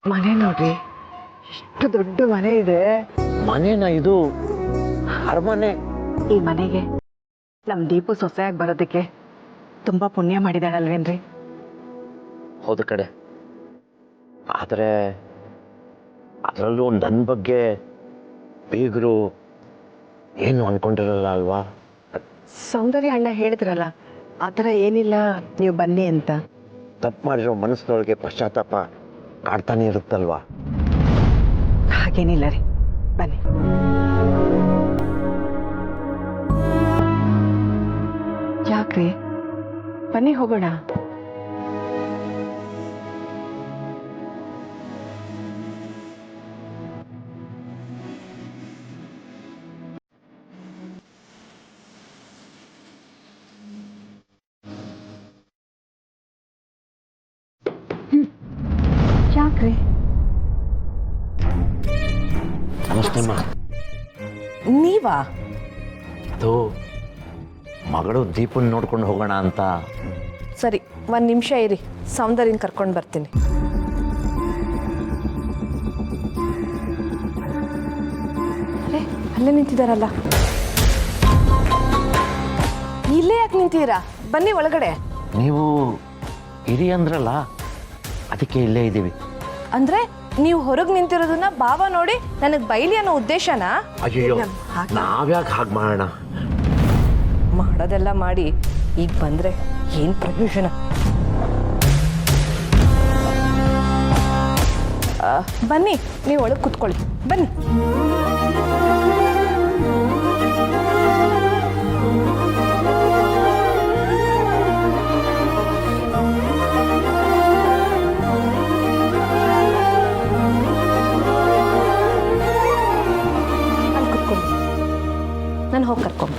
ಮನೆ ನೋಡ್ರಿ, ಎಷ್ಟು ದೊಡ್ಡ ಮನೆ ಇದೆ. ಮನೇನ ಇದು? ಅರಮನೆ? ಈ ಮನೆಗೆ ನಮ್ ದೀಪು ಸೊಸೆಯಾಗಿ ಬರೋದಕ್ಕೆ ತುಂಬಾ ಪುಣ್ಯ ಮಾಡಿದಾಳಲ್ವೇನ್ರಿ? ಹೌದು ಕಡೆ. ಆದರೆ ಅದರಲ್ಲೂ ನನ್ನ ಬಗ್ಗೆ ಬೀಗರು ಏನು ಅನ್ಕೊಂಡಿರಲ್ಲ ಅಲ್ವಾ? ಸೌಂದರ್ಯ ಅಣ್ಣ ಹೇಳಿದ್ರಲ್ಲ, ಆ ಥರ ಏನಿಲ್ಲ, ನೀವು ಬನ್ನಿ ಅಂತ. ತಪ್ಪು ಮಾಡಿರೋ ಮನಸ್ಸಿನೊಳಗೆ ಪಶ್ಚಾತ್ತಾಪ ಕಾಡ್ತಾನೆ ಇರುತ್ತಲ್ವಾ? ಹಾಗೇನಿಲ್ಲ ರೀ, ಬನ್ನಿ. ಯಾಕ್ರಿ, ಬನ್ನಿ ಹೋಗೋಣ. ಯಾಕ್ರಿ? ನಮಸ್ತೆ ಅಮ್ಮ. ನೀವಾ? ಅದು ಮಗಳು ದೀಪನ್ ನೋಡ್ಕೊಂಡು ಹೋಗೋಣ ಅಂತ. ಸರಿ, ಒಂದು ನಿಮಿಷ ಇರಿ, ಸೌಂದರ್ಯನ ಕರ್ಕೊಂಡು ಬರ್ತೀನಿ. ಅರೆ, ಅಲ್ಲೇ ನಿಂತಿದ್ದಾರಲ್ಲ. ಇಲ್ಲೇ ಯಾಕೆ ನಿಂತಿದ್ದೀರಾ? ಬನ್ನಿ ಒಳಗಡೆ. ನೀವು ಇರಿ ಅಂದ್ರಲ್ಲ, ಅದಕ್ಕೆ ಇಲ್ಲೇ ಇದ್ದೀವಿ. ಅಂದ್ರೆ ನೀವು ಹೊರಗೆ ನಿಂತಿರೋದನ್ನ ಬಾವ ನೋಡಿ ನನಗೆ ಬೈಲಿ ಅನ್ನೋ ಉದ್ದೇಶನಾ? ಅಯ್ಯೋ, ನಾವ್ಯಾಕೆ ಹಾಗೆ ಮಾಡೋಣ? ಮಾಡೋದೆಲ್ಲ ಮಾಡಿ ಈಗ ಬಂದ್ರೆ ಏನು ಪ್ರಯೋಜನ? ಬನ್ನಿ, ನೀವು ಒಳಗೆ ಕೂತ್ಕೊಳ್ಳಿ, ಬನ್ನಿ. ಅಲ್ಲಿ ಕೂತ್ಕೊಳ್ಳಿ, ನಾನು ಹೋಗಿ ಕರ್ಕೊಂಡು.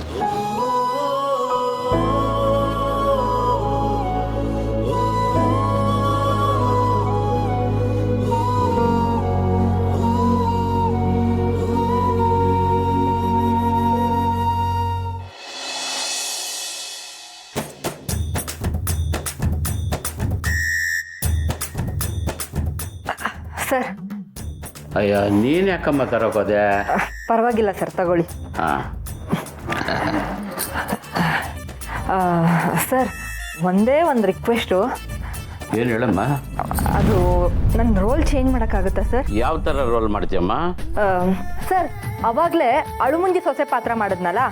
ಸರ್, ಅಯ್ಯೋ, ನೀನು ಯಾಕಮ್ಮ ತರೋಕೋದೆ? ಪರವಾಗಿಲ್ಲ ಸರ್, ತಗೊಳ್ಳಿ. ಹಾಂ. ಸರ್, ಒಂದೇ ಒಂದು ರಿಕ್ವೆಸ್ಟು. ಏನು ಹೇಳಮ್ಮ? ಅದು ನನ್ನ ರೋಲ್ ಚೇಂಜ್ ಮಾಡೋಕ್ಕಾಗುತ್ತಾ ಸರ್? ಯಾವ ಥರ ರೋಲ್ ಮಾಡ್ತೀಯಮ್ಮ? ಸರ್, ಅವಾಗಲೇ ಅಳುಮುಂಜಿ ಸೊಸೆ ಪಾತ್ರ ಮಾಡಿದ್ನಲ್ಲ,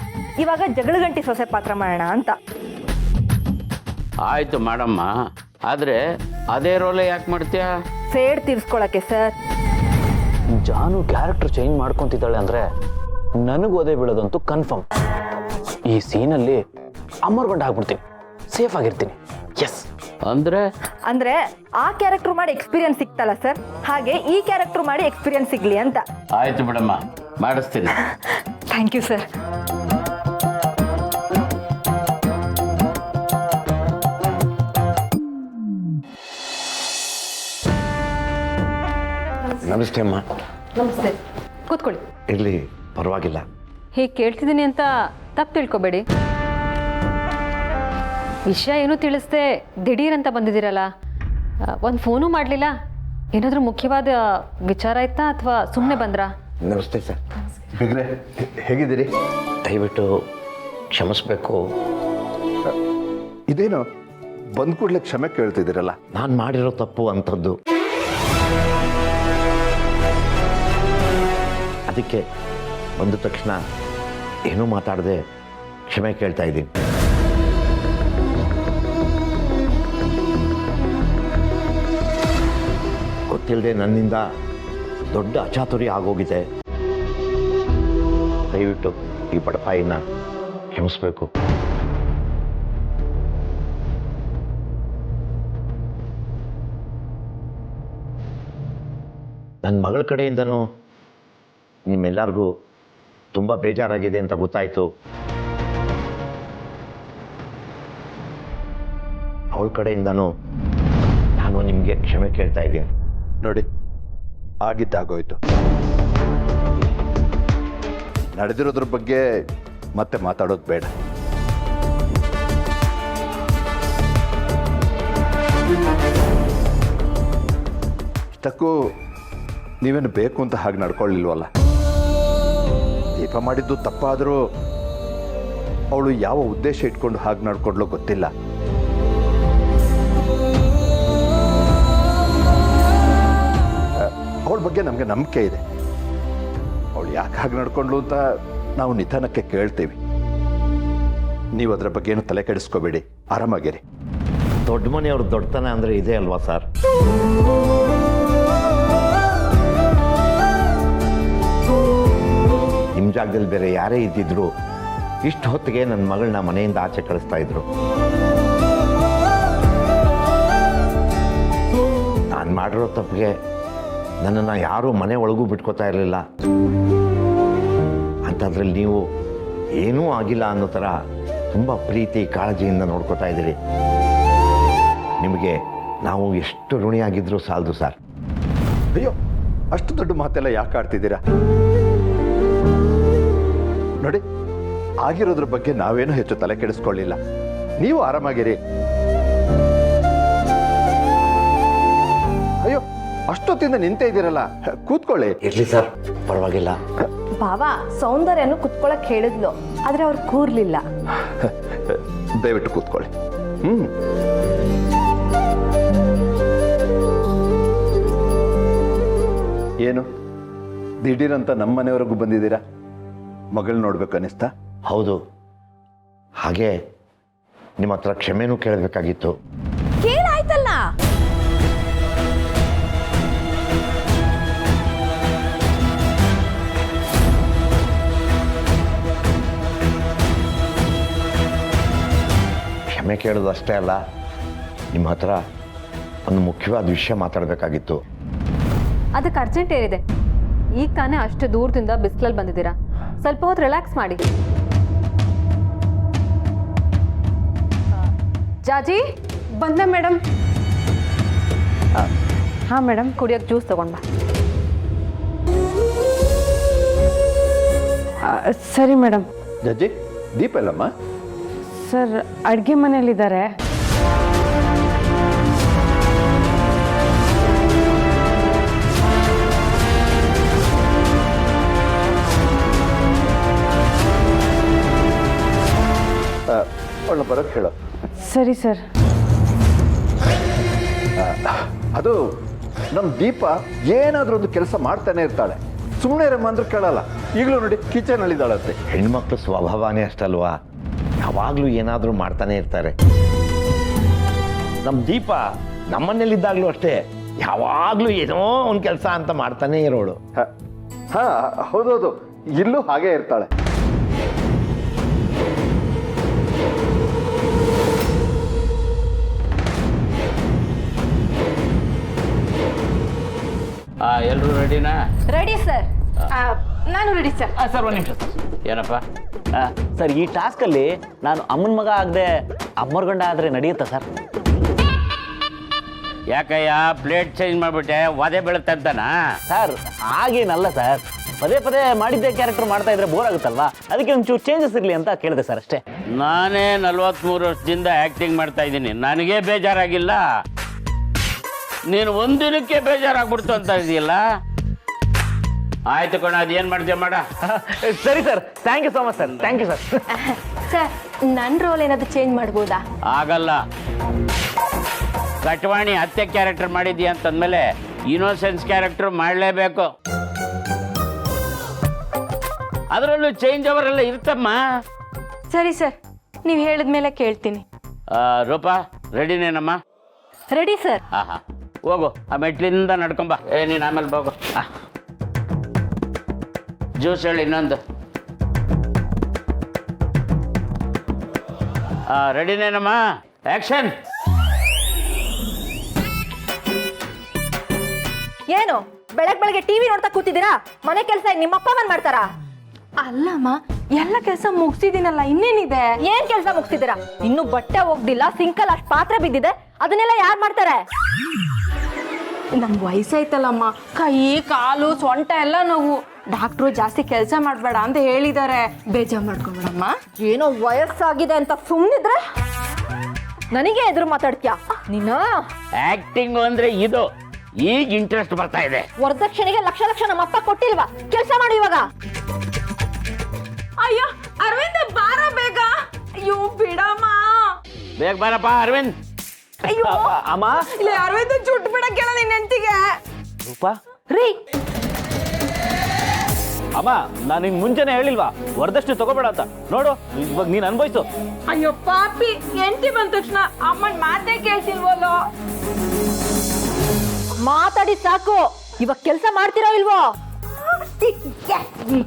ಇವಾಗ ಜಗಳಗಂಟಿ ಸೊಸೆ ಪಾತ್ರ ಮಾಡೋಣ ಅಂತ. ಆಯಿತು ಮಾಡಮ್ಮ, ಆದರೆ ಅದೇ ರೋಲೇ ಯಾಕೆ ಮಾಡ್ತೀಯ? ಸೇಡ್ ತೀರ್ಸ್ಕೊಳಕ್ಕೆ ಸರ್. ಜಾನು ಕ್ಯಾರೆಕ್ಟರ್ ಚೇಂಜ್ ಮಾಡ್ಕೊಂತಿದ್ದಾಳೆ ಅಂದ್ರೆ ನನಗೆ ಓದೇ ಬೀಳೋದಂತೂ ಕನ್ಫರ್ಮ್. ಈ ಸೀನಲ್ಲಿ ಅಮರ್ಗೊಂಡು ಆಗ್ಬಿಡ್ತೀನಿ, ಸೇಫ್ ಆಗಿರ್ತೀನಿ. ಎಸ್. ಅಂದರೆ ಆ ಕ್ಯಾರೆಕ್ಟರ್ ಮಾಡಿ ಎಕ್ಸ್ಪೀರಿಯನ್ಸ್ ಸಿಕ್ತಲ್ಲ ಸರ್, ಹಾಗೆ ಈ ಕ್ಯಾರೆಕ್ಟರ್ ಮಾಡಿ ಎಕ್ಸ್ಪೀರಿಯನ್ಸ್ ಸಿಗ್ಲಿ ಅಂತ. ಆಯಿತು ಬಿಡಮ್ಮ, ಮಾಡಿಸ್ತೀನಿ. Thank you sir. ನಮಸ್ತೆ ಅಮ್ಮ. ನಮಸ್ತೆ, ಕೂತ್ಕೊಳ್ಳಿ. ಇರಲಿ, ಪರವಾಗಿಲ್ಲ. ಹೀಗೆ ಕೇಳ್ತಿದ್ದೀನಿ ಅಂತ ತಪ್ಪು ತಿಳ್ಕೊಬೇಡಿ. ವಿಷಯ ಏನೂ ತಿಳಿಸ್ದೆ ದಿಢೀರ್ ಅಂತ ಬಂದಿದ್ದೀರಲ್ಲ, ಒಂದು ಫೋನು ಮಾಡಲಿಲ್ಲ. ಏನಾದರೂ ಮುಖ್ಯವಾದ ವಿಚಾರ ಆಯ್ತಾ ಅಥವಾ ಸುಮ್ಮನೆ ಬಂದ್ರಾ? ನಮಸ್ತೆ ಸರ್. ಬಿಗ್ರೆ, ಹೇಗಿದ್ದೀರಿ? ದಯವಿಟ್ಟು ಕ್ಷಮಿಸ್ಬೇಕು. ಇದೇನು ಬಂದ ಕೂಡಲೇ ಕ್ಷಮೆ ಕೇಳ್ತಿದ್ದೀರಲ್ಲ? ನಾನು ಮಾಡಿರೋ ತಪ್ಪು ಅಂಥದ್ದು. ಅದಕ್ಕೆ ಬಂದ ತಕ್ಷಣ ಏನೂ ಮಾತಾಡದೆ ಕ್ಷಮೆ ಕೇಳ್ತಾ ಇದ್ದೀನಿ. ಗೊತ್ತಿಲ್ಲದೆ ನನ್ನಿಂದ ದೊಡ್ಡ ಅಚಾತುರ್ಯ ಆಗೋಗಿದೆ. ದಯವಿಟ್ಟು ಈ ಬಡಪಾಯಿನ ಕ್ಷಮಿಸ್ಬೇಕು. ನನ್ನ ಮಗಳ ಕಡೆಯಿಂದನೂ ನಿಮ್ಮೆಲ್ಲರಿಗೂ ತುಂಬ ಬೇಜಾರಾಗಿದೆ ಅಂತ ಗೊತ್ತಾಯಿತು. ಅವಳ ಕಡೆಯಿಂದನೂ ನಾನು ನಿಮಗೆ ಕ್ಷಮೆ ಕೇಳ್ತಾ ಇದ್ದೀನಿ. ನೋಡಿ, ಆಗಿದ್ದಾಗೋಯ್ತು. ನಡೆದಿರೋದ್ರ ಬಗ್ಗೆ ಮತ್ತೆ ಮಾತಾಡೋದು ಬೇಡ. ಅಷ್ಟಕ್ಕೂ ನೀವೇನು ಬೇಕು ಅಂತ ಹಾಗೆ ನಡ್ಕೊಳ್ಳಿಲ್ವಲ್ಲ. ದೀಪ ಮಾಡಿದ್ದು ತಪ್ಪಾದರೂ ಅವಳು ಯಾವ ಉದ್ದೇಶ ಇಟ್ಕೊಂಡು ಹಾಗೆ ನಡ್ಕೊಂಡ್ಲೋ ಗೊತ್ತಿಲ್ಲ. ಅವಳ ಬಗ್ಗೆ ನಮಗೆ ನಂಬಿಕೆ ಇದೆ. ಅವಳು ಯಾಕೆ ಹಾಗೆ ನಡ್ಕೊಂಡ್ಲು ಅಂತ ನಾವು ನಿಧಾನಕ್ಕೆ ಕೇಳ್ತೀವಿ. ನೀವು ಅದರ ಬಗ್ಗೆ ಏನು ತಲೆ ಕೆಡಿಸ್ಕೋಬೇಡಿ, ಆರಾಮಾಗಿರಿ. ದೊಡ್ಡ ಮನೆಯವ್ರ ದೊಡ್ಡತನ ಅಂದರೆ ಇದೆ ಅಲ್ವಾ ಸರ್? ನಿಮ್ಮ ಜಾಗದಲ್ಲಿ ಬೇರೆ ಯಾರೇ ಇದ್ದಿದ್ರು ಇಷ್ಟು ಹೊತ್ತಿಗೆ ನನ್ನ ಮಗಳನ್ನ ಮನೆಯಿಂದ ಆಚೆ ಕಳಿಸ್ತಾ ಇದ್ರು. ನಾನು ಮಾಡಿರೋ ತಪ್ಪಿಗೆ ನನ್ನನ್ನು ಯಾರೂ ಮನೆ ಒಳಗೂ ಬಿಟ್ಕೋತಾ ಇರಲಿಲ್ಲ. ಅಂಥದ್ರಲ್ಲಿ ನೀವು ಏನೂ ಆಗಿಲ್ಲ ಅನ್ನೋ ಥರ ತುಂಬ ಪ್ರೀತಿ ಕಾಳಜಿಯಿಂದ ನೋಡ್ಕೋತಾ ಇದ್ದೀರಿ. ನಿಮಗೆ ನಾವು ಎಷ್ಟು ಋಣಿಯಾಗಿದ್ರೂ ಸಾಲದು ಸರ್. ಅಯ್ಯೋ, ಅಷ್ಟು ದೊಡ್ಡ ಮಾತೆಲ್ಲ ಯಾಕೆ ಆಡ್ತಿದ್ದೀರಾ? ನೋಡಿ, ಆಗಿರೋದ್ರ ಬಗ್ಗೆ ನಾವೇನು ಹೆಚ್ಚು ತಲೆ ಕೆಡಿಸ್ಕೊಳ್ಳಿಲ್ಲ. ನೀವು ಆರಾಮಾಗಿರಿ. ಅಯ್ಯೋ, ಅಷ್ಟೊತ್ತಿಂದ ನಿಂತೇ ಇದ್ದೀರಲ್ಲ, ಕೂತ್ಕೊಳ್ಳಿ. ಇರಲಿ ಸರ್, ಪರವಾಗಿಲ್ಲ. ಬಾವ ಸೌಂದರ್ಯನು ಕುತ್ಕೊಳಕ್ ಹೇಳಿದ್ಲು, ಆದ್ರೆ ಅವ್ರು ಕೂರ್ಲಿಲ್ಲ. ದಯವಿಟ್ಟು ಕೂತ್ಕೊಳ್ಳಿ. ಏನು ದಿಢೀರಂತ ನಮ್ಮ ಮನೆಯವರೆಗೂ ಬಂದಿದ್ದೀರಾ? ಮಗಳು ನೋಡ್ಬೇಕು ಅನಿಸ್ತಾ? ಹೌದು, ಹಾಗೆ ನಿಮ್ಮ ಹತ್ರ ಕ್ಷಮೆನೂ ಕೇಳಬೇಕಾಗಿತ್ತು. ಕೇಳಾಯ್ತಲ್ಲ. ಕ್ಷಮೆ ಕೇಳೋದು ಅಷ್ಟೇ ಅಲ್ಲ, ನಿಮ್ಮ ಹತ್ರ ಒಂದು ಮುಖ್ಯವಾದ ವಿಷಯ ಮಾತಾಡಬೇಕಾಗಿತ್ತು. ಅದಕ್ಕೆ ಅರ್ಜೆಂಟ್ ಏನಿದೆ? ಈಗ ತಾನೇ ಅಷ್ಟು ದೂರದಿಂದ ಬಿಸಿಲಲ್ಲಿ ಬಂದಿದ್ದೀರಾ, ಸ್ವಲ್ಪ ಹೊತ್ತು ರಿಲ್ಯಾಕ್ಸ್ ಮಾಡಿ. ಜಾಜಿ ಬಂದೆ ಮೇಡಮ್. ಹಾಂ ಮೇಡಮ್, ಕುಡಿಯೋಕೆ ಜ್ಯೂಸ್ ತಗೊಂಡ್ ಬಾ. ಸರಿ ಮೇಡಮ್. ಜಜ್ಜಿ, ದೀಪ ಎಲ್ಲಮ್ಮ? ಸರ್, ಅಡುಗೆ ಮನೆಯಲ್ಲಿದ್ದಾರೆ. ಅವಳನ್ನ ಬರೋಕ್ಕೆ ಹೇಳೋ. ಸರಿ ಸರ್. ಅದು ನಮ್ಮ ದೀಪ ಏನಾದರೂ ಒಂದು ಕೆಲಸ ಮಾಡ್ತಾನೆ ಇರ್ತಾಳೆ. ಸುಮ್ಮನೆ ರಮ್ಮ ಅಂದ್ರೆ ಕೇಳಲ್ಲ. ಈಗಲೂ ನೋಡಿ, ಕಿಚನಲ್ಲಿದ್ದಾಳಂತೆ. ಹೆಣ್ಮಕ್ಳು ಸ್ವಭಾವನೇ ಅಷ್ಟಲ್ವಾ, ಯಾವಾಗಲೂ ಏನಾದರೂ ಮಾಡ್ತಾನೆ ಇರ್ತಾರೆ. ನಮ್ಮ ದೀಪ ನಮ್ಮನೇಲಿದ್ದಾಗಲೂ ಅಷ್ಟೇ, ಯಾವಾಗಲೂ ಏನೋ ಒಂದು ಕೆಲಸ ಅಂತ ಮಾಡ್ತಾನೆ ಇರೋಳು. ಹಾ, ಹೌದೌದು, ಇಲ್ಲೂ ಹಾಗೆ ಇರ್ತಾಳೆ. ಎಲ್ಲರೂ ರೆಡಿನಾ? Ready sir. ನಾನು ರೆಡಿ ಸರ್. ಸರ್, ಒಂದು ನಿಮಿಷ ಏನಪ್ಪ? ಸರ್, ಈ ಟಾಸ್ಕಲ್ಲಿ ನಾನು ಅಮ್ಮನ ಮಗ ಆಗದೆ ಅಮ್ಮರ ಗಂಡ ಆದರೆ ನಡೆಯುತ್ತಾ ಸರ್? ಯಾಕಯ್ಯ ಪ್ಲೇಟ್ ಚೇಂಜ್ ಮಾಡ್ಬಿಟ್ಟೆ, ಒದೆ ಬೀಳುತ್ತೆ ಅಂತನಾ? ಸರ್, ಹಾಗೇನಲ್ಲ ಸರ್, ಪದೇ ಪದೇ ಮಾಡಿದ್ದೇ ಕ್ಯಾರೆಕ್ಟರ್ ಮಾಡ್ತಾ ಇದ್ರೆ ಬೋರ್ ಆಗುತ್ತಲ್ವಾ, ಅದಕ್ಕೆ ಒಂಚೂರು ಚೇಂಜಸ್ ಇರಲಿ ಅಂತ ಕೇಳಿದೆ ಸರ್, ಅಷ್ಟೇ. ನಾನೇ 43 ವರ್ಷದಿಂದ ಆ್ಯಕ್ಟಿಂಗ್ ಮಾಡ್ತಾ ಇದ್ದೀನಿ, ನನಗೆ ಬೇಜಾರಾಗಿಲ್ಲ. ನೀನು ಒಂದಿನಕ್ಕೆ ಬೇಜಾರಾಗ್ಬಿಡ್ತು ಅಂತ ಇದೆಯಲ್ಲ. ಆಯ್ತು ಕಣ, ಅದೇನು ಮಾಡ್ತೀಯ ಮಾಡ. ಸರಿ sir, thank you so much sir. Thank you sir. Sir, ನನ್ನ ರೋಲ್ ಏನಾದ್ರು ಚೇಂಜ್ ಮಾಡ್ಬೋದಾ? ಆಗಲ್ಲ. ಕಟ್ವಾಣಿ ಅತ್ತೆ ಕ್ಯಾರೆಕ್ಟರ್ ಮಾಡಿದ್ಯಾ ಅಂತಂದ್ಮೇಲೆ ಇನ್ನೋಸೆನ್ಸ್ ಕ್ಯಾರೆಕ್ಟರ್ ಮಾಡಲೇಬೇಕು. ಅದರಲ್ಲೂ ಚೇಂಜ್ ಅವರೆಲ್ಲ ಇರ್ತಮ್ಮ. ಸರಿ ಸರ್, ನೀವು ಹೇಳಿದ್ಮೇಲೆ ಕೇಳ್ತೀನಿ. ರೂಪಾ, ರೆಡಿನೇನಮ್ಮ? Ready sir. ಹಾ, ಹೋಗು, ಆ ಮೆಟ್ಲಿಂದ ನಡ್ಕೊಂಬ. ನೀನು ಆಮೇಲೆ ಹೋಗು. ಜ್ಯೂಸ್ ಹೇಳಿ ಇನ್ನೊಂದು. ರೆಡಿನೇನಮ್ಮ? ಆ್ಯಕ್ಷನ್. ಏನು ಬೆಳಗ್ಗೆ ಟಿವಿ ನೋಡ್ತಾ ಕೂತಿದ್ದೀರಾ? ಮನೆ ಕೆಲಸ ನಿಮ್ಮಪ್ಪ ಬಂದ್ ಮಾಡ್ತಾರಾ? ಅಲ್ಲಮ್ಮ, ಎಲ್ಲ ಕೆಲಸ ಮುಗಿಸಿದೀನಲ್ಲ, ಇನ್ನೇನಿದೆ? ಏನ್ ಕೆಲಸ ಮುಗಿಸಿದ್ದೀರಾ? ಇನ್ನು ಬಟ್ಟೆ ಹೋಗ್ದಿಲ್ಲ, ಸಿಂಕಲ್ ಅಷ್ಟು ಪಾತ್ರೆ ಬಿದ್ದಿದೆ, ಅದನ್ನೆಲ್ಲ ಯಾರು ಮಾಡ್ತಾರೆ? ನಮ್ ವಯಸ್ಸಾಯ್ತಲ್ಲಮ್ಮ, ಕೈ ಕಾಲು ಸೊಂಟ ಎಲ್ಲ ನೋವು. ಡಾಕ್ಟ್ರು ಜಾಸ್ತಿ ಕೆಲಸ ಮಾಡಬೇಡ ಅಂತ ಹೇಳಿದ್ದಾರೆ. ಬೇಜಾರು ಮಾಡ್ಕೊಂಬೇಡಮ್ಮ. ಏನೋ ವಯಸ್ಸಾಗಿದೆ ಅಂತ ಸುಮ್ಮನಿದ್ರೆ ನನಗೆ ಎದುರು ಮಾತಾಡ್ತೀಯಾ ನೀನು? ಆಕ್ಟಿಂಗ್ ಅಂದ್ರೆ ಇದು. ಈಗ ಇಂಟ್ರೆಸ್ಟ್ ಬರ್ತಾ ಇದೆ. ವರದಕ್ಷಿಣೆಗೆ ಲಕ್ಷ ಲಕ್ಷ ನಮ್ಮಪ್ಪ ಕೊಟ್ಟಿಲ್ವಾ? ಕೆಲಸ ಮಾಡು ಇವಾಗ. ಅಯ್ಯೋ ಅರವಿಂದ ಬಾರ ಬೇಗ. ಅಯ್ಯೋ ಬಿಡಮ್ಮ. ಬೇಗ ಬಾರಪ್ಪ ಅರವಿಂದ್. ಅಯ್ಯೋ ಅಮ್ಮ ಇಲ್ಲಿ ಅರವಿಂದ ಜುಟ್ಟು ಬಿಡಕ್ಕೆ ನಿನ್ನ ಹೆಂಡತಿಗೆ. ರೂಪ ರೀ ಅಮ್ಮ ನಾನು ನಿಂಗೆ ಮುಂಚೆನೆ ಹೇಳಿಲ್ವಾ ವರದಷ್ಟು ತಗೋಬೇಡ ಅಂತ. ನೋಡು ಇವಾಗ ನೀನು ಅನ್ಭವಿಸು. ಅಯ್ಯೋ ಪಾಪಿ, ಹೆಂಡತಿ ಬಂದ ತಕ್ಷಣ ಅಮ್ಮನ್ ಮಾತೇ ಕೇಳ್ತಿಲ್ವಲ್ಲೋ. ಮಾತಾಡಿ ಸಾಕು. ಇವಾಗ ಕೆಲಸ ಮಾಡ್ತಿರೋ ಇಲ್ವೋ?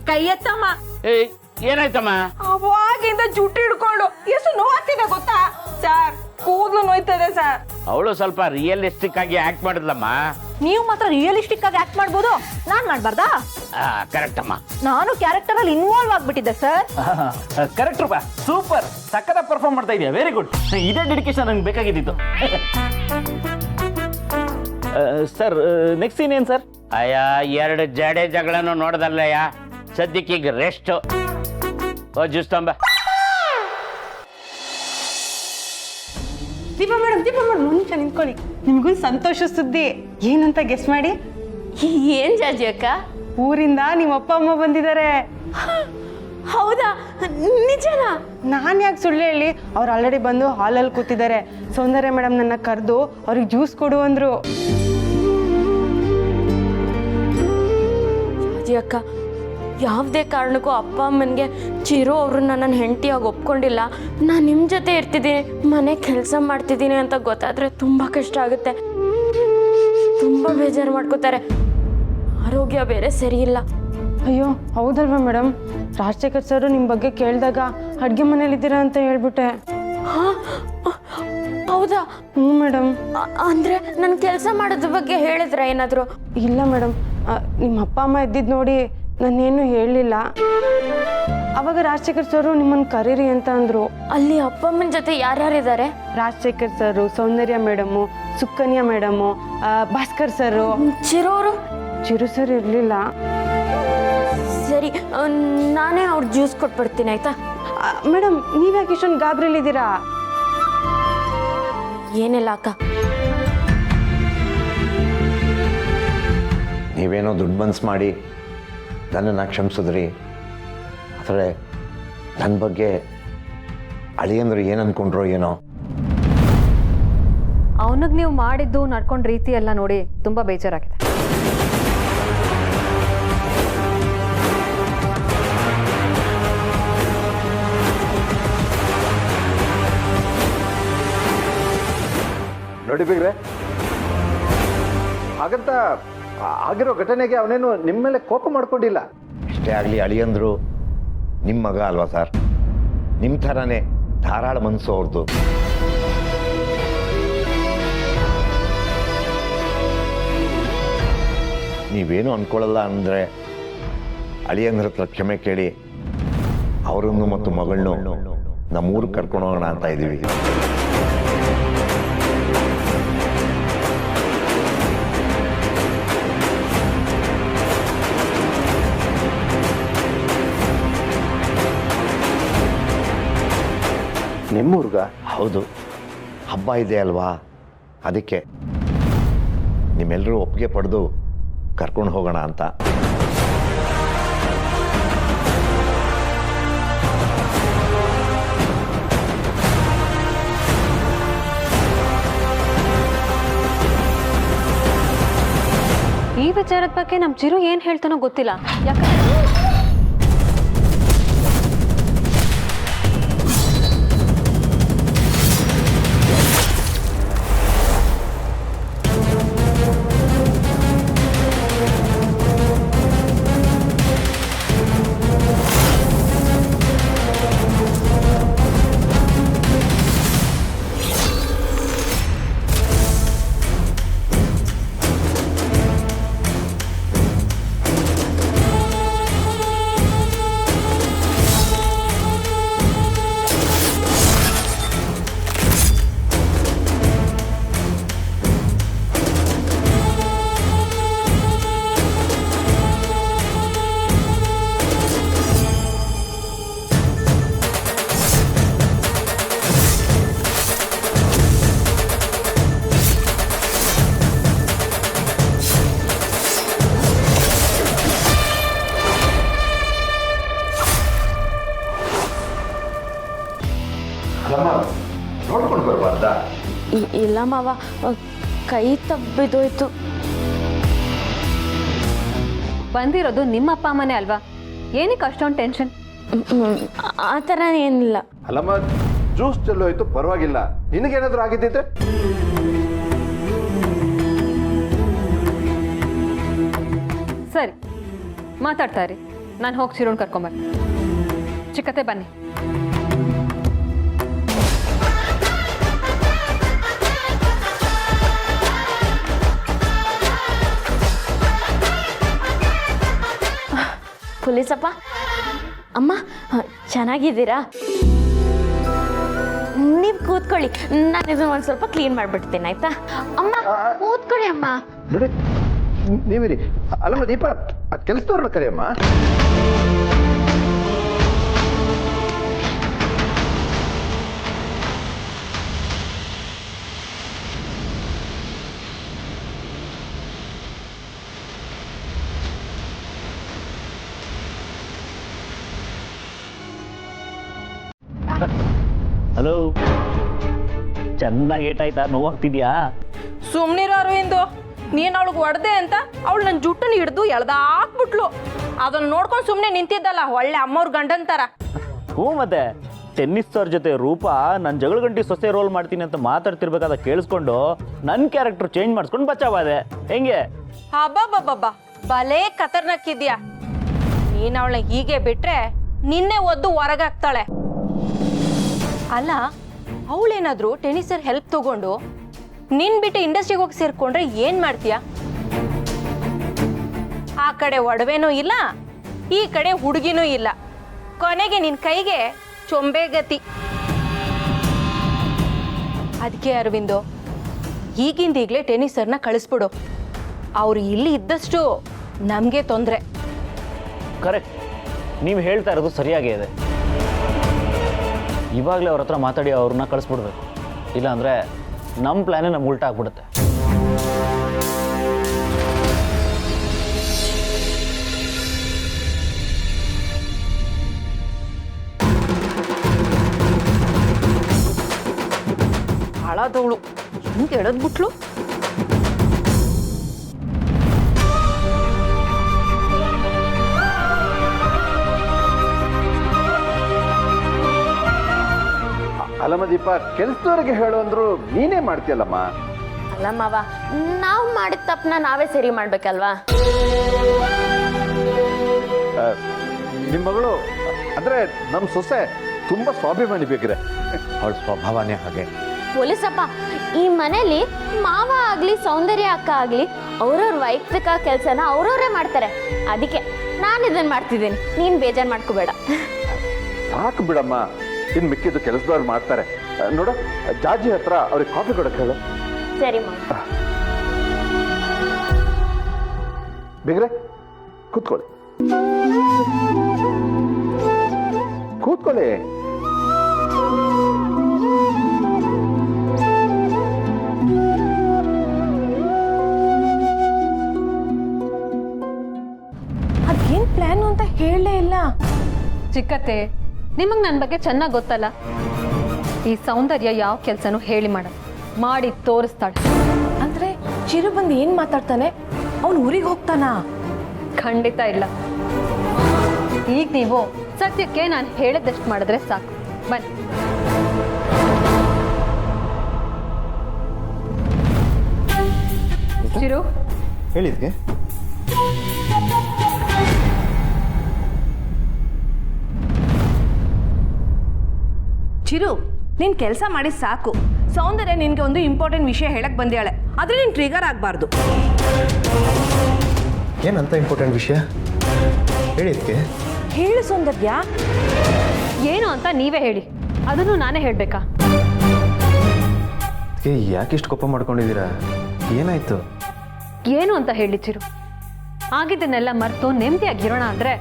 ಕೈ ಎತ್ತಮ್ಮ. ಏಯ್ ಏನಾಯ್ತಮ್ಮ? ಅವಾಗಿಂದ ಜುಟ್ಟು ಹಿಡ್ಕೊಂಡು ಎಷ್ಟು ನೋವಾಗ್ತಿದೆ ಗೊತ್ತಾ ಸರ್? ಕೂದಲು ನೋಯ್ತದೆ ಸರ್. ಅವಳು ಸ್ವಲ್ಪ ರಿಯಲಿಸ್ಟಿಕ್ ಆಗಿ ಆಕ್ಟ್ ಮಾಡಿದ್ಲಮ್ಮ. ನೀವು ಮಾತ್ರ ರಿಯಲಿಸ್ಟಿಕ್ ಆಗಿ ಆಕ್ಟ್ ಮಾಡ್ಬೋದು, ನಾನ್ ಮಾಡ್ಬಾರ್ದಾ? ಕರೆಕ್ಟ್ ಅಮ್ಮ. ನಾನು ಕ್ಯಾರೆಕ್ಟರ್ ಅಲ್ಲಿ ಇನ್ವಾಲ್ವ್ ಆಗ್ಬಿಟ್ಟಿದ್ದೆ ಸರ್. ಕರೆಕ್ಟ್ ರೂಪ, ಸೂಪರ್, ಸಕ್ಕದ ಪರ್ಫಾರ್ಮ್ ಮಾಡ್ತಾ ಇದೆಯಾ. Very good. ಇದೇ ಡೆಡಿಕೇಶನ್ ನಂಗೆ ಬೇಕಾಗಿದ್ದಿತ್ತು. ಸರ್ ನೆಕ್ಸ್ಟ್ ಸೀನ್ ಏನು ಸರ್? ಅಯ್ಯ 2 ಜಡೆ ಜಗಳನು ನೋಡ್ದಲ್ಲಯ್ಯ. ಸದ್ಯಕ್ಕೀಗ ರೆಸ್ಟ್. ಜ್ಯೂಸ್ ತಂಬ. ದೀಪ ಮೇಡಮ್ ಒಂದು ನಿಮಿಷ ನಿಂತ್ಕೊಳ್ಳಿ. ನಿಮ್ಗೊಂದು ಸಂತೋಷ ಸುದ್ದಿ. ಏನಂತ ಗೆಸ್ ಮಾಡಿ. ಏನ್ ಜಾಜಿ ಅಕ್ಕ? ಊರಿಂದ ನಿಮ್ಮ ಅಪ್ಪ ಅಮ್ಮ ಬಂದಿದ್ದಾರೆ. ಹೌದಾ? ನಿಜನಾ? ನಾನು ಯಾಕೆ ಸುಳ್ಳು ಹೇಳಿ? ಅವ್ರು ಆಲ್ರೆಡಿ ಬಂದು ಹಾಲಲ್ಲಿ ಕೂತಿದ್ದಾರೆ. ಸೌಂದರ್ಯ ಮೇಡಮ್ ನನ್ನ ಕರೆದು ಅವ್ರಿಗೆ ಜ್ಯೂಸ್ ಕೊಡು ಅಂದ್ರು. ಜಾಜಿ ಅಕ್ಕ, ಯಾವುದೇ ಕಾರಣಕ್ಕೂ ಅಪ್ಪ ಅಮ್ಮನಿಗೆ ಚಿರು ಅವ್ರನ್ನ ನನ್ನ ಹೆಂಡತಿಯಾಗಿ ಒಪ್ಕೊಂಡಿಲ್ಲ, ನಾನು ನಿಮ್ಮ ಜೊತೆ ಇರ್ತಿದ್ದೀನಿ, ಮನೆ ಕೆಲಸ ಮಾಡ್ತಿದ್ದೀನಿ ಅಂತ ಗೊತ್ತಾದರೆ ತುಂಬ ಕಷ್ಟ ಆಗುತ್ತೆ. ತುಂಬ ಬೇಜಾರು ಮಾಡ್ಕೋತಾರೆ. ಆರೋಗ್ಯ ಬೇರೆ ಸರಿ ಇಲ್ಲ. ಅಯ್ಯೋ ಹೌದಲ್ವಾ ಮೇಡಮ್? ರಾಜಶೇಖರ್ ಸರ್ ನಿಮ್ಮ ಬಗ್ಗೆ ಕೇಳಿದಾಗ ಅಡುಗೆ ಮನೇಲಿದ್ದೀರಾ ಅಂತ ಹೇಳ್ಬಿಟ್ಟೆ. ಹಾಂ, ಹೌದಾ? ಹ್ಞೂ ಮೇಡಮ್. ಅಂದರೆ ನನ್ನ ಕೆಲಸ ಮಾಡೋದ್ರ ಬಗ್ಗೆ ಹೇಳಿದ್ರೆ ಏನಾದರೂ? ಇಲ್ಲ ಮೇಡಮ್, ನಿಮ್ಮ ಅಪ್ಪ ಅಮ್ಮ ಇದ್ದಿದ್ದು ನೋಡಿ ನಾನೇನು ಹೇಳಲಿಲ್ಲ. ಅವಾಗ ರಾಜಶೇಖರ್ ಸರು ನಿಮ್ಮನ್ನು ಕರೀರಿ ಅಂತ ಅಂದರು. ಅಲ್ಲಿ ಅಪ್ಪ ಅಮ್ಮನ ಜೊತೆ ಯಾರ್ಯಾರಿದ್ದಾರೆ? ರಾಜಶೇಖರ್ ಸರು, ಸೌಂದರ್ಯ ಮೇಡಮು, ಸುಕನ್ಯಾ ಮೇಡಮು, ಭಾಸ್ಕರ್ ಸರು. ಚಿರೋರು? ಚಿರು ಸರ್ ಇರಲಿಲ್ಲ. ಸರಿ, ನಾನೇ ಅವ್ರ ಜ್ಯೂಸ್ ಕೊಟ್ಬಿಡ್ತೀನಿ ಆಯ್ತಾ? ಮೇಡಮ್ ನೀವ್ಯಾಕೆ ಇಷ್ಟೊಂದು ಗಾಬರಿಲಿದ್ದೀರಾ? ಏನಿಲ್ಲ ಅಕ್ಕ. ನೀವೇನೋ ದುಡ್ಡು ಮನ್ಸು ಮಾಡಿ ನನ್ನನ್ನು ಕ್ಷಮಿಸಿದ್ರಿ. ಆದರೆ ನನ್ನ ಬಗ್ಗೆ ಅಳಿಯಂದ್ರು ಏನು ಅಂದ್ಕೊಂಡ್ರೋ ಏನೋ. ಅವನಿಗೆ ನೀವು ಮಾಡಿದ್ದು ನಡ್ಕೊಂಡ ರೀತಿ ಎಲ್ಲ ನೋಡಿ ತುಂಬ ಬೇಜಾರಾಗಿದೆ. ನೋಡಿ ಬಿಗ್ರೆ, ಹಾಗಂತ ಆಗಿರೋ ಘಟನೆಗೆ ಅವನೇನು ನಿಮ್ಮ ಮೇಲೆ ಕೋಪ ಮಾಡ್ಕೊಂಡಿಲ್ಲ. ಎಷ್ಟೇ ಆಗಲಿ ಅಳಿಯಂದ್ರು ನಿಮ್ಮ ಮಗ ಅಲ್ವಾ ಸರ್? ನಿಮ್ಮ ಥರನೇ ಧಾರಾಳ ಮನಸ್ಸು ಅವ್ರದ್ದು. ನೀವೇನು ಅಂದ್ಕೊಳ್ಳಲ್ಲ ಅಂದರೆ ಅಳಿಯಂದ್ರ ಹತ್ರ ಕ್ಷಮೆ ಕೇಳಿ ಅವರನ್ನು ಮತ್ತು ಮಗಳನ್ನೂ ನಮ್ಮೂರಿಗೆ ಕರ್ಕೊಂಡು ಹೋಗೋಣ ಅಂತ ಇದ್ದೀವಿ. ನಿಮ್ಮೂರ್ಗ? ಹೌದು, ಹಬ್ಬ ಇದೆ ಅಲ್ವಾ, ಅದಕ್ಕೆ ನಿಮ್ಮೆಲ್ಲರೂ ಒಪ್ಪಿಗೆ ಪಡೆದು ಕರ್ಕೊಂಡು ಹೋಗೋಣ ಅಂತ. ಈ ವಿಚಾರದ ಬಗ್ಗೆ ನಮ್ಮ ಚಿರು ಏನು ಹೇಳ್ತಾನೋ ಗೊತ್ತಿಲ್ಲ. ಯಾಕಂದ್ರೆ ಅಲ್ಲಮ್ಮ ನೋಡ್ಕೊಂಡು ಬರಬಾರ್ದಾ? ಇಲ್ಲ ಮಾವ, ಕೈ ತಬ್ಬಿದೋಯ್ತು. ಬಂದಿರೋದು ನಿಮ್ಮ ಅಪ್ಪ ಅಮ್ಮನೇ ಅಲ್ವಾ, ಏನಕ್ಕೆ ಅಷ್ಟೊಂದು ಟೆನ್ಷನ್? ಆ ಥರ ಏನಿಲ್ಲ. ಅಲ್ಲಮ್ಮ ಜ್ಯೂಸ್ ಚೆಲ್ಲೋಯ್ತು, ಪರವಾಗಿಲ್ಲ. ನಿನಗೇನಾದ್ರೂ ಆಗಿದ್ದಿದ್ರೆ? ಸರಿ, ಮಾತಾಡ್ತಾ ಇರಿ, ನಾನು ಹೋಗಿ ಚಿರೋನ್ ಕರ್ಕೊಂಬರ್ತೀನಿ. ಚಿಕ್ಕತ್ತೆ ಬನ್ನಿ. ಪೊಲೀಸಪ್ಪ, ಅಮ್ಮ ಚೆನ್ನಾಗಿದ್ದೀರಾ? ನೀವು ಕೂತ್ಕೊಳ್ಳಿ, ನಾನು ಇದನ್ನ ಒಂದು ಸ್ವಲ್ಪ ಕ್ಲೀನ್ ಮಾಡಿಬಿಡ್ತೀನಿ, ಆಯ್ತಾ? ಅಮ್ಮ ಕೂತ್ಕೊಳ್ಳಿ ಅಮ್ಮ. ನೋಡಿ ನೀವಿರಿ. ಅಲ್ಲಮ್ಮ ದೀಪ, ಆ ಕೆಲಸದವ್ರನ್ನ ಕರೆಯಮ್ಮ. ಹಲೋ, ಚೆನ್ನಾಗಿ ಏಟಾಯ್ತಾ? ನೋವಾಗ್ತಿದ್ಯಾ? ಸುಮ್ನಿರೋ ಅರವಿಂದು, ನೀನು ಅವಳಿಗೆ ಹೊಡೆದೆ ಅಂತ ಅವಳು ನನ್ನ ಜುಟ್ಟನ್ನು ಹಿಡ್ದು ಎಳ್ದಾಕ್ಬಿಟ್ಲು. ಅದನ್ನ ನೋಡ್ಕೊಂಡು ಸುಮ್ಮನೆ ನಿಂತಿದ್ದಲ್ಲ, ಒಳ್ಳೆ ಅಮ್ಮವ್ರ ಗಂಡನ್ ಥರ. ಹ್ಞೂ, ಮತ್ತೆ ಟೆನ್ನಿಸ್ ಅವ್ರ ಜೊತೆ ರೂಪ ನನ್ನ ಜಗಳ ಗಂಟಿ ಸೊಸೆ ರೋಲ್ ಮಾಡ್ತೀನಿ ಅಂತ ಮಾತಾಡ್ತಿರ್ಬೇಕಾದ ಕೇಳಿಸ್ಕೊಂಡು ನನ್ನ ಕ್ಯಾರೆಕ್ಟರ್ ಚೇಂಜ್ ಮಾಡಿಸ್ಕೊಂಡು ಬಚಾವಾದೆ. ಹೆಂಗೆ? ಹಬ್ಬಬ್ಬಬ್ಬ, ಭಲೇ ಖತರ್ನಾಕಿದ್ಯಾ ನೀನು. ಅವಳನ್ನ ಹೀಗೆ ಬಿಟ್ರೆ ನಿನ್ನೆ ಒದ್ದು ಹೊರಗಾಕ್ತಾಳೆ. ಅಲ್ಲ, ಅವಳೇನಾದ್ರೂ ಟೆನ್ನಿಸರ್ ಹೆಲ್ಪ್ ತಗೊಂಡು ನಿನ್ ಬಿಟ್ಟು ಇಂಡಸ್ಟ್ರಿಗೆ ಹೋಗಿ ಸೇರ್ಕೊಂಡ್ರೆ ಏನ್ ಮಾಡ್ತೀಯ? ಆ ಕಡೆ ಒಡವೆನೂ ಇಲ್ಲ, ಈ ಕಡೆ ಹುಡುಗಿನೂ ಇಲ್ಲ. ಕೊನೆಗೆ ನಿನ್ ಕೈಗೆ ಚೊಂಬೆ ಗತಿ. ಅದಕ್ಕೆ ಅರವಿಂದು, ಈಗಿಂದೀಗ್ಲೇ ಟೆನ್ನಿಸರ್ನ ಕಳಿಸ್ಬಿಡು. ಅವ್ರು ಇಲ್ಲಿ ಇದ್ದಷ್ಟು ನಮಗೆ ತೊಂದರೆ. ಕರೆಕ್ಟ್, ನೀವು ಹೇಳ್ತಾ ಇರೋದು ಸರಿಯಾಗೇ ಇದೆ. ಇವಾಗಲೇ ಅವ್ರ ಹತ್ರ ಮಾತಾಡಿ ಅವ್ರನ್ನ ಕಳಿಸ್ಬಿಡ್ಬೇಕು, ಇಲ್ಲಾಂದರೆ ನಮ್ಮ ಪ್ಲ್ಯಾನೇ ನಮ್ಗೆ ಉಲ್ಟಾ ಆಗ್ಬಿಡುತ್ತೆ. ಹಾಳಾದವಳು ಹಿಂಗೆ ಎಳೆದ್ಬಿಟ್ಲು. ಅಲ್ಲಮ್ಮ ದೀಪ, ಕೆಲಸದವ್ರಿಗೆ ಹೇಳು ಅಂದ್ರು ನೀನೇ ಮಾಡ್ತೀಯಲ್ಲಮ್ಮ. ಅಲ್ಲ ಮಾವ, ನಾವು ಮಾಡಿದ ತಪ್ಪನ್ನ ನಾವೇ ಸರಿ ಮಾಡ್ಬೇಕಲ್ವಾ? ನಿಮ್ಮ ಮಗಳು ಅಂದ್ರೆ ನಮ್ಮ ಸೊಸೆ ತುಂಬಾ ಸ್ವಾಭಿಮಾನಿ ಬೇಕಿದೆ. ಅವಳ ಸ್ವಭಾವನೇ ಹಾಗೆ. ಪೊಲೀಸಪ್ಪ, ಈ ಮನೇಲಿ ಮಾವ ಆಗ್ಲಿ ಸೌಂದರ್ಯ ಅಕ್ಕ ಆಗ್ಲಿ ಅವ್ರವ್ರ ವೈಯಕ್ತಿಕ ಕೆಲಸನ ಅವ್ರವ್ರೇ ಮಾಡ್ತಾರೆ. ಅದಕ್ಕೆ ನಾನು ಇದನ್ನ ಮಾಡ್ತಿದ್ದೀನಿ, ನೀನು ಬೇಜಾರು ಮಾಡ್ಕೋಬೇಡ. ಸಾಕು ಬಿಡಮ್ಮ, ಇನ್ನು ಮಿಕ್ಕಿದ್ದು ಕೆಲಸದವ್ರು ಮಾಡ್ತಾರೆ. ನೋಡು, ಜಾಜಿ ಹತ್ರ ಅವ್ರಿಗೆ ಕಾಫಿ ಕೊಡಕ್ಕೆ ಹೇಳು. ಸರಿ ಮಾವ. ಬೇಗ್ರೆ ಕೂತ್ಕೊಳ್ಳಿ, ಕೂತ್ಕೊಳ್ಳಿ. ಅದೇನ್ ಪ್ಲಾನು ಅಂತ ಹೇಳಲೇ ಇಲ್ಲ. ಚಿಕ್ಕತ್ತೆ, ನಿಮಗೆ ನನ್ನ ಬಗ್ಗೆ ಚೆನ್ನಾಗಿ ಗೊತ್ತಲ್ಲ. ಈ ಸೌಂದರ್ಯ ಯಾವ ಕೆಲಸನೂ ಹೇಳಿ ಮಾಡಲ್ಲ, ಮಾಡಿ ತೋರಿಸ್ತಾಳೆ. ಅಂದ್ರೆ ಚಿರು ಬಂದು ಏನ್ ಮಾತಾಡ್ತಾನೆ? ಅವ್ನು ಊರಿಗೆ ಹೋಗ್ತಾನಾ? ಖಂಡಿತ ಇಲ್ಲ. ಈಗ ನೀವು ಸದ್ಯಕ್ಕೆ ನಾನು ಹೇಳಿದಷ್ಟು ಮಾಡಿದ್ರೆ ಸಾಕು. ಬನ್ನಿ. ಚಿರು, ಹೇಳಿದ್ಗೆ ಚಿರು, ನೀನು ಕೆಲಸ ಮಾಡಿ ಸಾಕು. ಸೌಂದರ್ಯ ನಿನಗೆ ಒಂದು ಇಂಪಾರ್ಟೆಂಟ್ ವಿಷಯ ಹೇಳಕ್ ಬಂದ್ಯಾಳೆ, ಆದರೆ ನೀನು ಟ್ರಿಗರ್ ಆಗಬಾರ್ದು. ಏನಂತ ಇಂಪಾರ್ಟೆಂಟ್ ವಿಷಯ ಹೇಳಿದ್ಕೆ? ಹೇಳು ಸೌಂದರ್ಯ. ಏನು ಅಂತ ನೀವೇ ಹೇಳಿ, ಅದನ್ನು ನಾನೇ ಹೇಳಬೇಕಾ? ಯಾಕಿಷ್ಟು ಕೋಪ ಮಾಡ್ಕೊಂಡಿದ್ದೀರಾ? ಏನಾಯ್ತು? ಏನು ಅಂತ ಹೇಳಿ ಚಿರು? ಆಗಿದ್ದನ್ನೆಲ್ಲ ಮರೆತು ನೆಮ್ಮದಿಯಾಗಿರೋಣ ಅಂದರೆ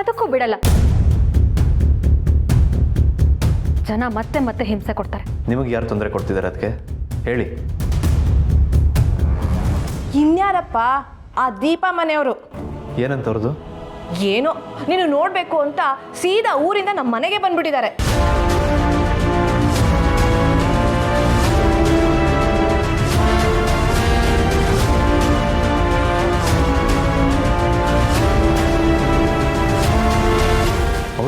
ಅದಕ್ಕೂ ಬಿಡಲ್ಲ. ಜನ ಮತ್ತೆ ಮತ್ತೆ ಹಿಂಸೆ ಕೊಡ್ತಾರೆ. ನಿಮಗೆ ಯಾರು ತೊಂದರೆ ಕೊಡ್ತಿದ್ದಾರೆ? ಅದಕ್ಕೆ ಹೇಳಿ. ಇನ್ಯಾರಪ್ಪ? ಆ ದೀಪ ಮನೆಯವರು. ಏನಂತವ್ರದ್ದು? ಏನೋ ನೀನು ನೋಡಬೇಕು ಅಂತ ಸೀದಾ ಊರಿಂದ ನಮ್ಮ ಮನೆಗೆ ಬಂದ್ಬಿಟ್ಟಿದ್ದಾರೆ.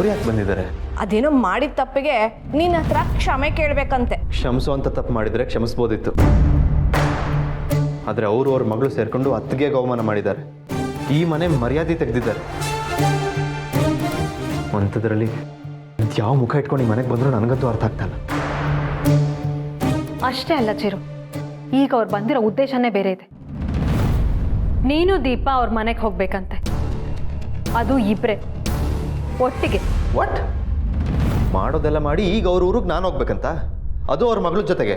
ಅವ್ರು ಯಾಕೆ ಬಂದಿದ್ದಾರೆ? ಅದೇನೋ ಮಾಡಿದ ತಪ್ಪಿಗೆ ನಿನ್ನ ಹತ್ರ ಕ್ಷಮೆ ಕೇಳಬೇಕಂತೆ. ಕ್ಷಮಿಸೋ ಅಂತ ತಪ್ಪು ಮಾಡಿದರೆ ಕ್ಷಮಿಸ್ಬೋದಿತ್ತು. ಆದರೆ ಅವರು ಅವ್ರ ಮಗಳು ಸೇರಿಕೊಂಡು ಅತ್ತಿಗೆ ಅವಮಾನ ಮಾಡಿದ್ದಾರೆ. ಈ ಮನೆ ಮರ್ಯಾದೆ ತೆಗೆದಿದ್ದಾರೆ. ಅಂಥದ್ರಲ್ಲಿ ಯಾವ ಮುಖ ಇಟ್ಕೊಂಡು ಈ ಮನೆಗೆ ಬಂದರೂ ನನಗಂತೂ ಅರ್ಥ ಆಗ್ತಾ ಇಲ್ಲ. ಅಷ್ಟೇ ಅಲ್ಲ ಚಿರು, ಈಗ ಅವ್ರು ಬಂದಿರೋ ಉದ್ದೇಶನೇ ಬೇರೆ ಇದೆ. ನೀನು ದೀಪ ಅವ್ರ ಮನೆಗೆ ಹೋಗ್ಬೇಕಂತೆ, ಅದು ಇಬ್ಬರೇ ಒಟ್ಟಿಗೆ. ವಾಟ್? ಮಾಡೋದೆಲ್ಲ ಮಾಡಿ ಈಗ ಅವ್ರ ಊರಿಗೆ ನಾನು ಹೋಗ್ಬೇಕಂತ, ಅದು ಅವ್ರ ಮಗಳ ಜೊತೆಗೆ?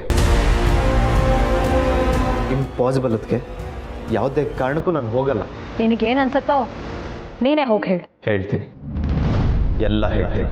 ಇಂಪಾಸಿಬಲ್. ಅದಕ್ಕೆ ಯಾವುದೇ ಕಾರಣಕ್ಕೂ ನಾನು ಹೋಗಲ್ಲ. ನಿನಗೇನು ಅನ್ಸತ್ತೋ ನೀನೇ ಹೋಗಿ ಹೇಳು. ಹೇಳ್ತೀನಿ, ಎಲ್ಲ ಹೇಳ್ತೀನಿ.